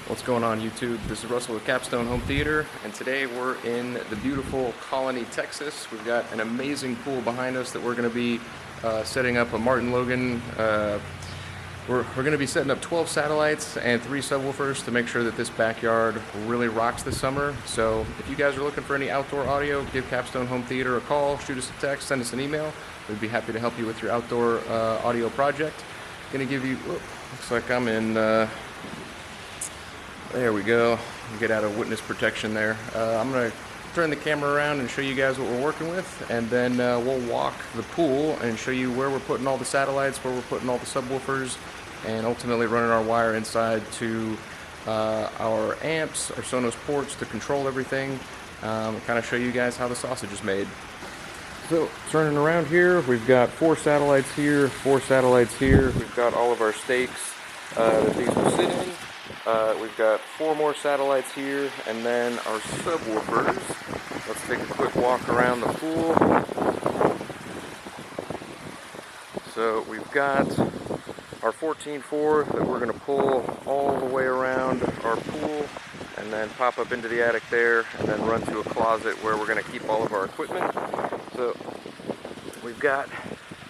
What's going on, YouTube? This is Russell with Capstone Home Theater, and today we're in the beautiful Colony, Texas. We've got an amazing pool behind us that we're going to be setting up a MartinLogan. We're going to be setting up 12 satellites and 3 subwoofers to make sure that this backyard really rocks this summer. So if you guys are looking for any outdoor audio, give Capstone Home Theater a call, shoot us a text, send us an email. We'd be happy to help you with your outdoor audio project. Going to give you, looks like I'm in... there we go. Get out of witness protection there. I'm going to turn the camera around and show you guys what we're working with, and then we'll walk the pool and show you where we're putting all the satellites, where we're putting all the subwoofers, and ultimately running our wire inside to our amps, our Sonos ports to control everything, and kind of show you guys how the sausage is made. So, turning around here, we've got 4 satellites here, 4 satellites here. We've got all of our stakes that these will sit in. We've got 4 more satellites here, and then our subwoofers. Let's take a quick walk around the pool. So we've got our 14.4 that we're going to pull all the way around our pool, and then pop up into the attic there, and then run to a closet where we're going to keep all of our equipment. So we've got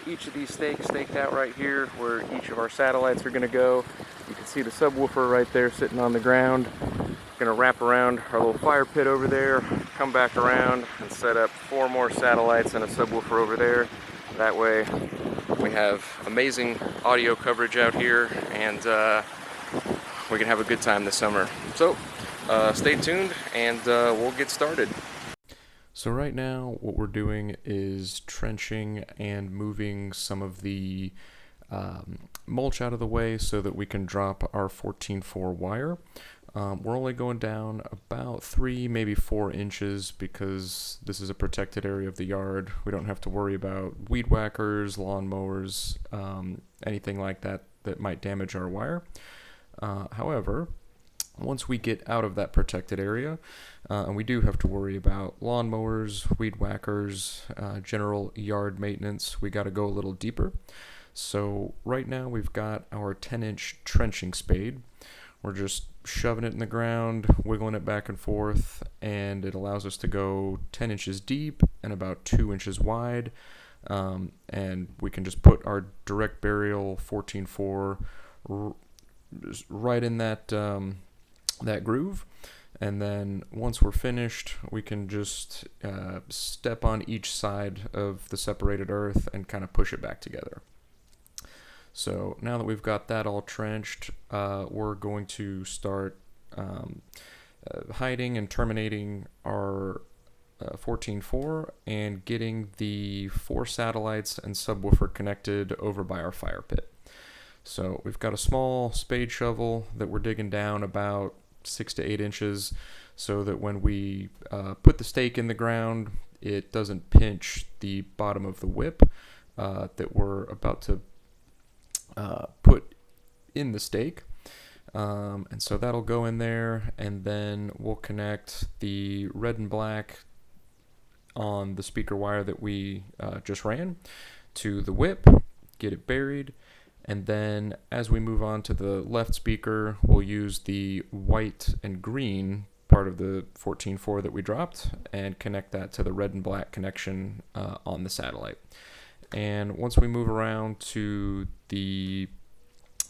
each of these stakes staked out right here where each of our satellites are going to go. You can see the subwoofer right there sitting on the ground. Going to wrap around our little fire pit over there, come back around and set up 4 more satellites and a subwoofer over there. That way we have amazing audio coverage out here, and we can have a good time this summer. So stay tuned, and we'll get started. So right now what we're doing is trenching and moving some of the mulch out of the way so that we can drop our 14.4 wire. We're only going down about 3, maybe 4 inches because this is a protected area of the yard. We don't have to worry about weed whackers, lawn mowers, anything like that that might damage our wire. However, once we get out of that protected area, and we do have to worry about lawn mowers, weed whackers, general yard maintenance, we got to go a little deeper. So right now we've got our 10-inch trenching spade. We're just shoving it in the ground, wiggling it back and forth, and it allows us to go 10 inches deep and about 2 inches wide. And we can just put our direct burial 14.4 right in that that groove. And then once we're finished, we can just step on each side of the separated earth and kind of push it back together. So now that we've got that all trenched, we're going to start hiding and terminating our 14.4 and getting the 4 satellites and subwoofer connected over by our fire pit. So we've got a small spade shovel that we're digging down about 6 to 8 inches so that when we put the stake in the ground, it doesn't pinch the bottom of the whip that we're about to put in the stake. And so that'll go in there, and then we'll connect the red and black on the speaker wire that we just ran to the whip, get it buried, and then as we move on to the left speaker, we'll use the white and green part of the 14.4 that we dropped and connect that to the red and black connection on the satellite. And once we move around to the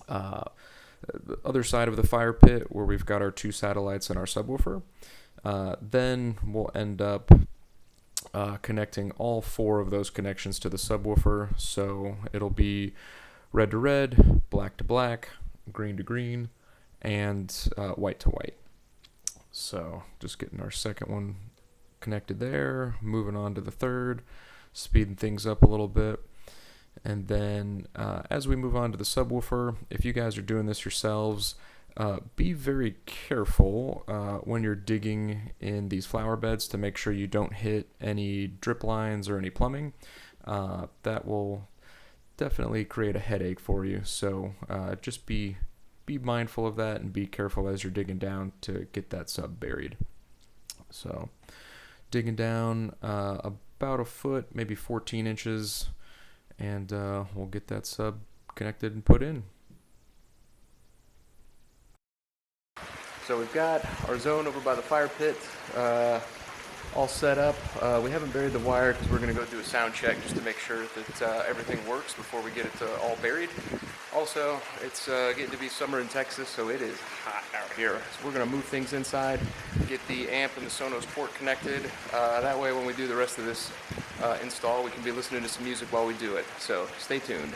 other side of the fire pit where we've got our 2 satellites and our subwoofer, then we'll end up connecting all 4 of those connections to the subwoofer. So it'll be red to red, black to black, green to green, and white to white. So just getting our second one connected there, moving on to the third, speeding things up a little bit. And then as we move on to the subwoofer, if you guys are doing this yourselves, be very careful when you're digging in these flower beds to make sure you don't hit any drip lines or any plumbing. That will definitely create a headache for you. So just be mindful of that and be careful as you're digging down to get that sub buried. So digging down about a foot, maybe 14 inches, and we'll get that sub connected and put in. So we've got our zone over by the fire pit all set up. We haven't buried the wire because we're going to go do a sound check just to make sure that everything works before we get it all buried. Also, it's getting to be summer in Texas, so it is hot out here. So we're going to move things inside, get the amp and the Sonos Port connected. That way when we do the rest of this install, we can be listening to some music while we do it. So stay tuned.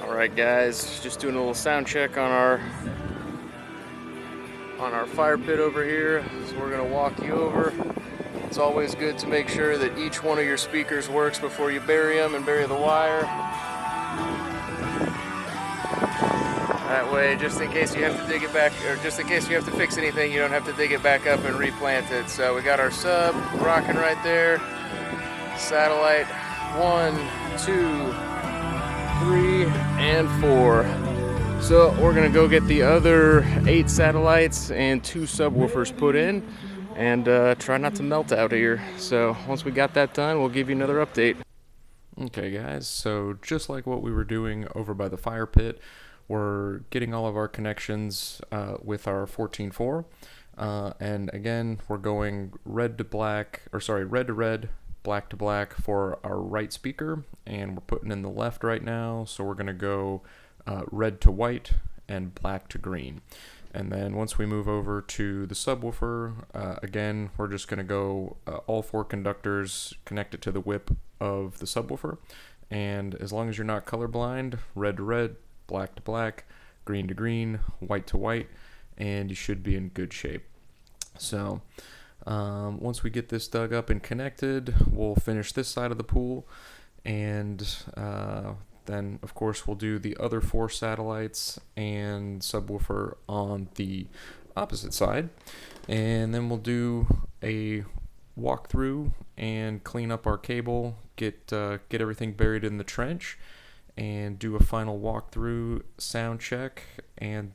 Alright guys, just doing a little sound check on our fire pit over here. So we're going to walk you over. It's always good to make sure that each one of your speakers works before you bury them and bury the wire. That way, just in case you have to dig it back, or just in case you have to fix anything, you don't have to dig it back up and replant it. So we got our sub rocking right there. Satellite 1, 2, 3, and 4. So we're gonna go get the other 8 satellites and 2 subwoofers put in and try not to melt out here. So once we got that done, we'll give you another update. Okay guys, so just like what we were doing over by the fire pit, we're getting all of our connections with our 14.4, and again we're going red to red, black to black for our right speaker, and we're putting in the left right now, so we're going to go red to white and black to green. And then once we move over to the subwoofer, again we're just going to go all 4 conductors connected to the whip of the subwoofer, and as long as you're not colorblind, red to red, black to black, green to green, white to white, and you should be in good shape. So once we get this dug up and connected, we'll finish this side of the pool, and then of course we'll do the other 4 satellites and subwoofer on the opposite side, and then we'll do a walkthrough and clean up our cable, get everything buried in the trench, and do a final walkthrough sound check, and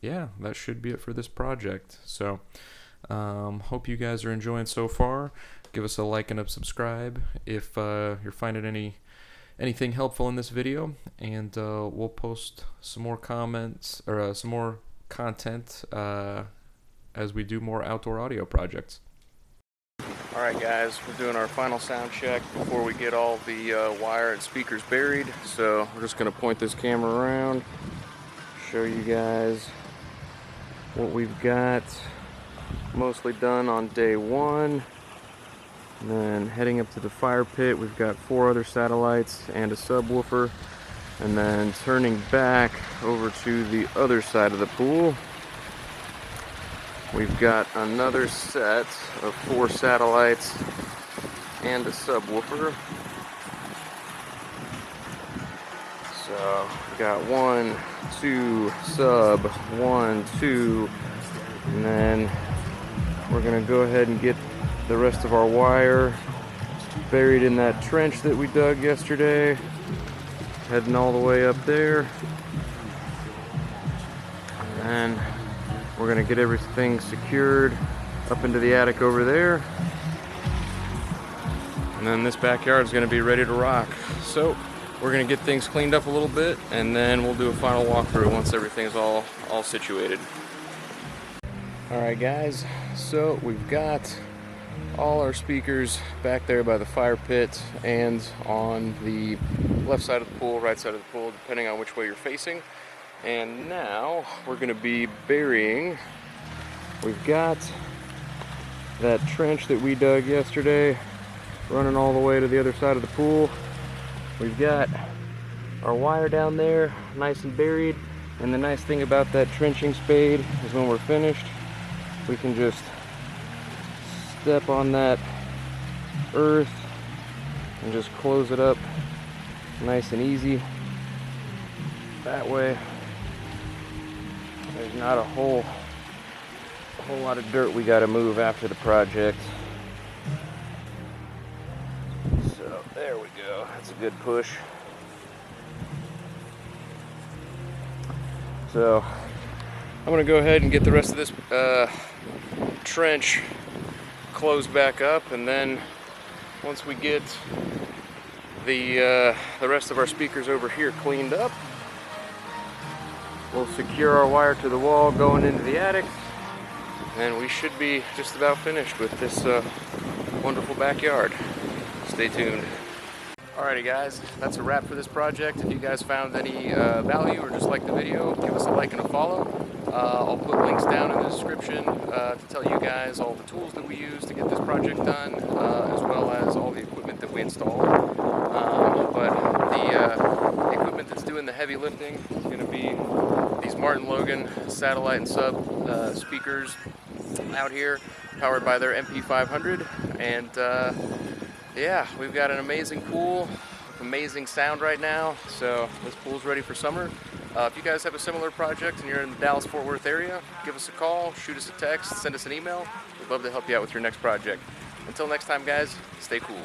yeah, that should be it for this project. So hope you guys are enjoying so far. Give us a like and a subscribe if you're finding anything helpful in this video, and we'll post some more comments or some more content as we do more outdoor audio projects. Alright guys, we're doing our final sound check before we get all the wire and speakers buried. So we're just going to point this camera around, show you guys what we've got mostly done on day 1. And then heading up to the fire pit, we've got 4 other satellites and a subwoofer. And then turning back over to the other side of the pool, we've got another set of 4 satellites and a subwoofer. So we've got 1, 2, sub, 1, 2, and then we're gonna go ahead and get the rest of our wire buried in that trench that we dug yesterday, heading all the way up there, and then we're gonna get everything secured up into the attic over there, and then this backyard is gonna be ready to rock. So we're gonna get things cleaned up a little bit, and then we'll do a final walkthrough once everything's all situated. Alright guys, so we've got all our speakers back there by the fire pit and on the left side of the pool, right side of the pool, depending on which way you're facing. And now we're going to be burying. We've got that trench that we dug yesterday running all the way to the other side of the pool. We've got our wire down there nice and buried, and the nice thing about that trenching spade is when we're finished, we can just step on that earth and just close it up nice and easy. That way there's not a whole lot of dirt we got to move after the project. So there we go, that's a good push. So I'm going to go ahead and get the rest of this trench closed back up, and then once we get the rest of our speakers over here cleaned up, We'll secure our wire to the wall going into the attic, and we should be just about finished with this wonderful backyard. Stay tuned. Alrighty guys, that's a wrap for this project. If you guys found any value or just liked the video, give us a like and a follow. I'll put links down in the description to tell you guys all the tools that we use to get this project done, as well as all the equipment that we installed. But the equipment that's doing the heavy lifting is going to be these MartinLogan satellite and sub speakers out here, powered by their MP500. And yeah, we've got an amazing pool, amazing sound right now, so this pool's ready for summer. If you guys have a similar project and you're in the Dallas-Fort Worth area, give us a call, shoot us a text, send us an email. We'd love to help you out with your next project. Until next time guys, stay cool.